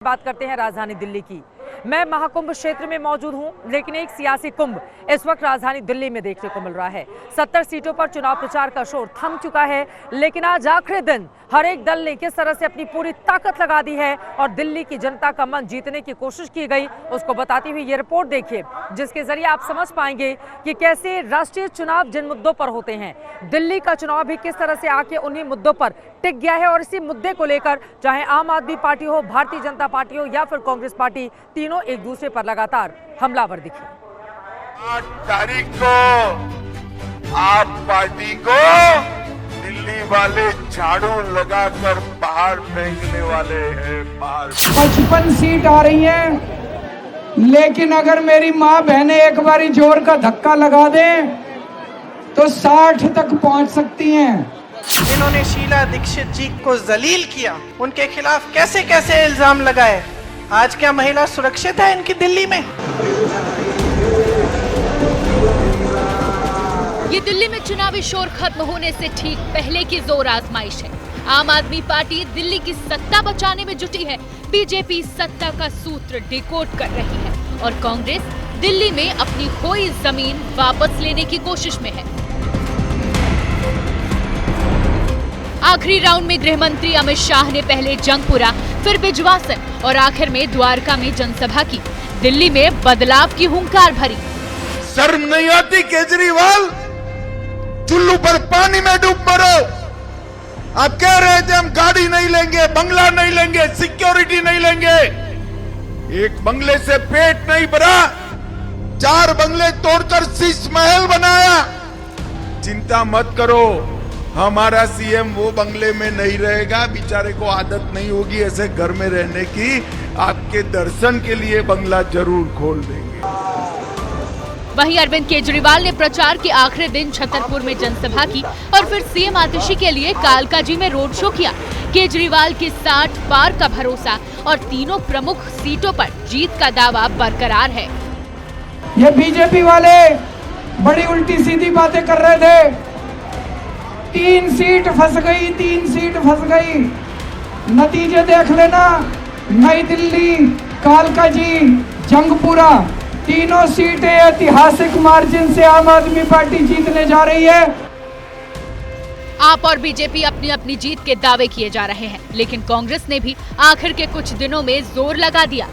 बात करते हैं राजधानी दिल्ली की। मैं महाकुंभ क्षेत्र में मौजूद हूं, लेकिन एक सियासी कुंभ इस वक्त राजधानी दिल्ली में देखने को मिल रहा है। 70 सीटों पर चुनाव प्रचार का शोर थम चुका है, लेकिन आज आखिरी दिन हर एक दल ने किस तरह से अपनी पूरी ताकत लगा दी है और दिल्ली की जनता का मन जीतने की कोशिश की गई, उसको बताती हुई ये रिपोर्ट देखिए, जिसके जरिए आप समझ पाएंगे कि कैसे राष्ट्रीय चुनाव जिन मुद्दों पर होते हैं, दिल्ली का चुनाव भी किस तरह से आके उन्हीं मुद्दों पर टिक गया है। और इसी मुद्दे को लेकर चाहे आम आदमी पार्टी हो, भारतीय जनता पार्टी हो या फिर कांग्रेस पार्टी, तीनों एक दूसरे पर लगातार हमलावर दिखे। 8 तारीख को आप पार्टी को दिल्ली वाले झाड़ू लगाकर बाहर फेंकने वाले हैं। 55 सीट आ रही हैं, लेकिन अगर मेरी माँ बहनें एक बारी जोर का धक्का लगा दें तो 60 तक पहुंच सकती हैं। इन्होंने शीला दीक्षित जी को जलील किया, उनके खिलाफ कैसे कैसे इल्जाम लगाए। आज क्या महिला सुरक्षित है इनकी दिल्ली में? ये दिल्ली में चुनावी शोर खत्म होने से ठीक पहले की जोर आजमाइश है। आम आदमी पार्टी दिल्ली की सत्ता बचाने में जुटी है, बीजेपी सत्ता का सूत्र डिकोड कर रही है और कांग्रेस दिल्ली में अपनी खोई जमीन वापस लेने की कोशिश में है। आखिरी राउंड में गृह मंत्री अमित शाह ने पहले जंगपुरा, फिर बिजवासन और आखिर में द्वारका में जनसभा की। दिल्ली में बदलाव की हुंकार भरी। शर्म नहीं आती केजरीवाल? चुल्लू पर पानी में डूब मरो। आप कह रहे थे हम गाड़ी नहीं लेंगे, बंगला नहीं लेंगे, सिक्योरिटी नहीं लेंगे। एक बंगले से पेट नहीं भरा, 4 बंगले तोड़कर शीश महल बनाया। चिंता मत करो, हमारा सीएम वो बंगले में नहीं रहेगा। बेचारे को आदत नहीं होगी ऐसे घर में रहने की। आपके दर्शन के लिए बंगला जरूर खोल देंगे। वहीं अरविंद केजरीवाल ने प्रचार के आखिरी दिन छतरपुर में जनसभा की और फिर सीएम आतिशी के लिए कालकाजी में रोड शो किया। केजरीवाल के 60 पार का भरोसा और तीनों प्रमुख सीटों पर जीत का दावा बरकरार है। ये बीजेपी वाले बड़ी उल्टी सीधी बातें कर रहे थे। 3 सीट फंस गई, 3 सीट फंस गई। नतीजे देख लेना, नई दिल्ली, कालकाजी, जंगपुरा, तीनों सीटें ऐतिहासिक मार्जिन से आम आदमी पार्टी जीतने जा रही है। आप और बीजेपी अपनी अपनी जीत के दावे किए जा रहे हैं, लेकिन कांग्रेस ने भी आखिर के कुछ दिनों में जोर लगा दिया।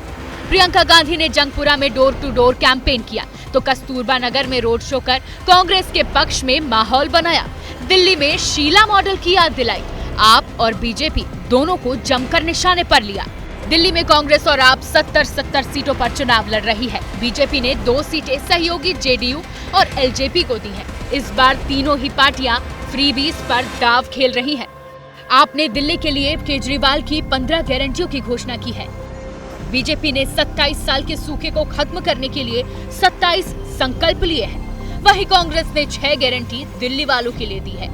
प्रियंका गांधी ने जंगपुरा में डोर टू डोर कैंपेन किया तो कस्तूरबा नगर में रोड शो कर कांग्रेस के पक्ष में माहौल बनाया। दिल्ली में शीला मॉडल की याद दिलाई। आप और बीजेपी दोनों को जमकर निशाने पर लिया। दिल्ली में कांग्रेस और आप 70 सीटों पर चुनाव लड़ रही है। बीजेपी ने 2 सीटें सहयोगी जेडीयू और एलजेपी को दी हैं। इस बार तीनों ही पार्टियां फ्रीबीज पर दाव खेल रही हैं। आपने दिल्ली के लिए केजरीवाल की 15 गारंटियों की घोषणा की है। बीजेपी ने 27 साल के सूखे को खत्म करने के लिए 27 संकल्प लिए हैं। वहीं कांग्रेस ने 6 गारंटी दिल्ली वालों के लिए दी है।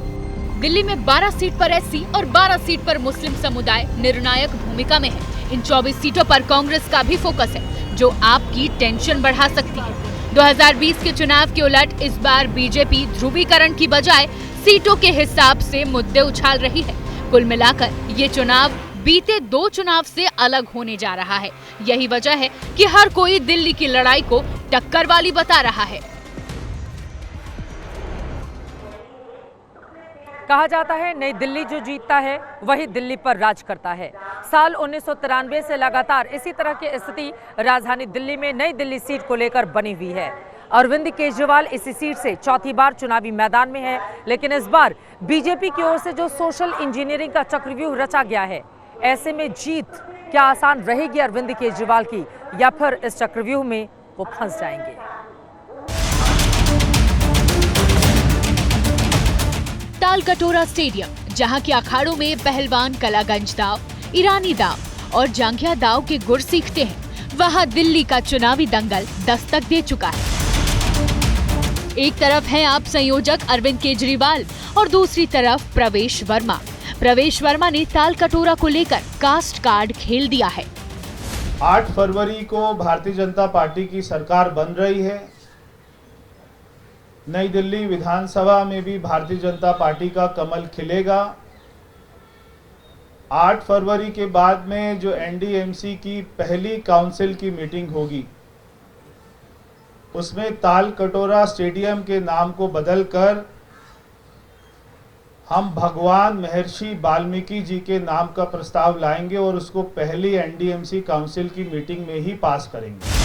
दिल्ली में 12 सीट पर एससी और 12 सीट पर मुस्लिम समुदाय निर्णायक भूमिका में है। इन 24 सीटों पर कांग्रेस का भी फोकस है, जो आपकी टेंशन बढ़ा सकती है। 2020 के चुनाव के उलट इस बार बीजेपी ध्रुवीकरण की बजाय सीटों के हिसाब से मुद्दे उछाल रही है। कुल मिलाकर ये चुनाव बीते 2 चुनाव से अलग होने जा रहा है। यही वजह है कि हर कोई दिल्ली की लड़ाई को टक्कर वाली बता रहा है। कहा जाता है नई दिल्ली जो जीतता है वही दिल्ली पर राज करता है। साल 1993 से लगातार इसी तरह की स्थिति राजधानी दिल्ली में नई दिल्ली सीट को लेकर बनी हुई है। अरविंद केजरीवाल इसी सीट से चौथी बार चुनावी मैदान में है, लेकिन इस बार बीजेपी की ओर से जो सोशल इंजीनियरिंग का चक्रव्यूह रचा गया है, ऐसे में जीत क्या आसान रहेगी अरविंद केजरीवाल की, या फिर इस चक्रव्यूह में वो फंस जाएंगे? तालकटोरा स्टेडियम, जहां के अखाड़ों में पहलवान कलागंज दाव, ईरानी दाव और जांघिया दाव के गुर सीखते हैं, वहां दिल्ली का चुनावी दंगल दस्तक दे चुका है। एक तरफ हैं आप संयोजक अरविंद केजरीवाल और दूसरी तरफ प्रवेश वर्मा। प्रवेश वर्मा ने तालकटोरा को लेकर कास्ट कार्ड खेल दिया है। 8 फरवरी को भारतीय जनता पार्टी की सरकार बन रही है। नई दिल्ली विधानसभा में भी भारतीय जनता पार्टी का कमल खिलेगा। 8 फरवरी के बाद में जो एनडीएमसी की पहली काउंसिल की मीटिंग होगी, उसमें ताल कटोरा स्टेडियम के नाम को बदलकर हम भगवान महर्षि वाल्मीकि जी के नाम का प्रस्ताव लाएंगे और उसको पहली एनडीएमसी काउंसिल की मीटिंग में ही पास करेंगे।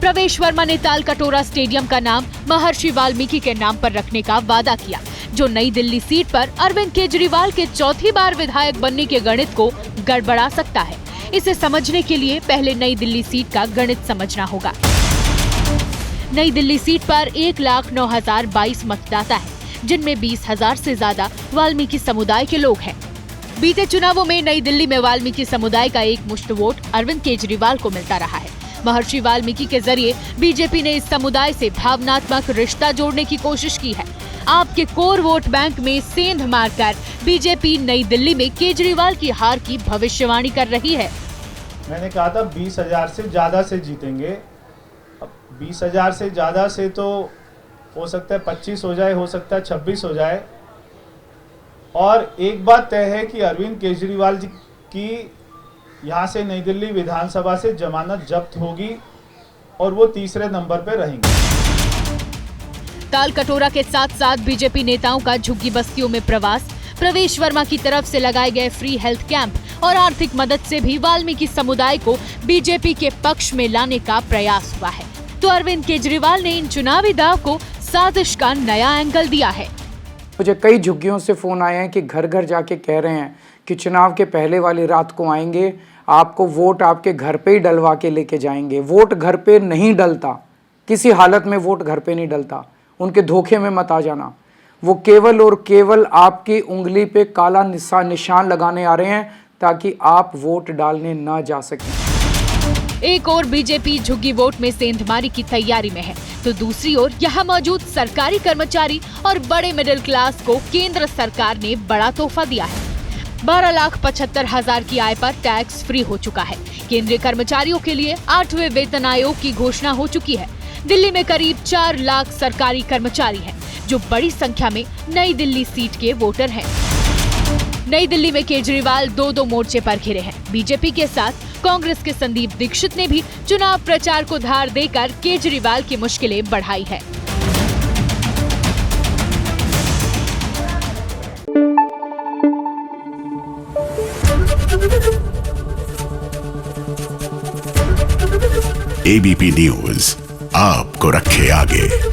प्रवेश वर्मा ने ताल कटोरा स्टेडियम का नाम महर्षि वाल्मीकि के नाम पर रखने का वादा किया, जो नई दिल्ली सीट पर अरविंद केजरीवाल के चौथी बार विधायक बनने के गणित को गड़बड़ा सकता है। इसे समझने के लिए पहले नई दिल्ली सीट का गणित समझना होगा। नई दिल्ली सीट पर 1,09,022 मतदाता है, जिनमें 20,000 से ज्यादा वाल्मीकि समुदाय के लोग हैं। बीते चुनावों में नई दिल्ली में वाल्मीकि समुदाय का एक मुश्त वोट अरविंद केजरीवाल को मिलता रहा है। महर्षि वाल्मीकि के जरिए बीजेपी ने इस समुदाय से भावनात्मक रिश्ता जोड़ने की कोशिश की है। आपके कोर वोट बैंक में सेंध मारकर बीजेपी नई दिल्ली में केजरीवाल की हार की भविष्यवाणी कर रही है। मैंने कहा था 20,000 से ज्यादा से जीतेंगे। अब 20,000 से ज्यादा से तो हो सकता है 25 हो जाए, हो सकता है 26 हो जाए। और एक बात तय है कि अरविंद केजरीवाल जी की यहाँ से नई दिल्ली विधानसभा से जमानत जब्त होगी और वो तीसरे नंबर पे रहेंगे। ताल कटोरा के साथ साथ बीजेपी नेताओं का झुग्गी बस्तियों में प्रवास, प्रवेश वर्मा की तरफ से लगाए गए फ्री हेल्थ कैंप और आर्थिक मदद से भी वाल्मीकि समुदाय को बीजेपी के पक्ष में लाने का प्रयास हुआ है। तो अरविंद केजरीवाल ने इन चुनावी दाव को साजिश का नया एंगल दिया है। मुझे कई झुग्गियों से फोन आए हैं कि घर घर जाके कह रहे हैं कि चुनाव के पहले वाली रात को आएंगे, आपको वोट आपके घर पे ही डलवा के लेके जाएंगे। वोट घर पे नहीं डलता, किसी हालत में वोट घर पे नहीं डलता। उनके धोखे में मत आ जाना। वो केवल और केवल आपकी उंगली पे काला निशान लगाने आ रहे हैं ताकि आप वोट डालने ना जा सकें। एक और बीजेपी झुग्गी वोट में सेंधमारी की तैयारी में है, तो दूसरी ओर यहाँ मौजूद सरकारी कर्मचारी और बड़े मिडिल क्लास को केंद्र सरकार ने बड़ा तोहफा दिया है। 12,75,000 की आय पर टैक्स फ्री हो चुका है। केंद्रीय कर्मचारियों के लिए 8वें वेतन आयोग की घोषणा हो चुकी है। दिल्ली में करीब 4 लाख सरकारी कर्मचारी हैं, जो बड़ी संख्या में नई दिल्ली सीट के वोटर हैं। नई दिल्ली में केजरीवाल 2 मोर्चे पर घिरे हैं। बीजेपी के साथ कांग्रेस के संदीप दीक्षित ने भी चुनाव प्रचार को धार देकर केजरीवाल की मुश्किलें बढ़ाई है। एबीपी न्यूज आपको रखे आगे।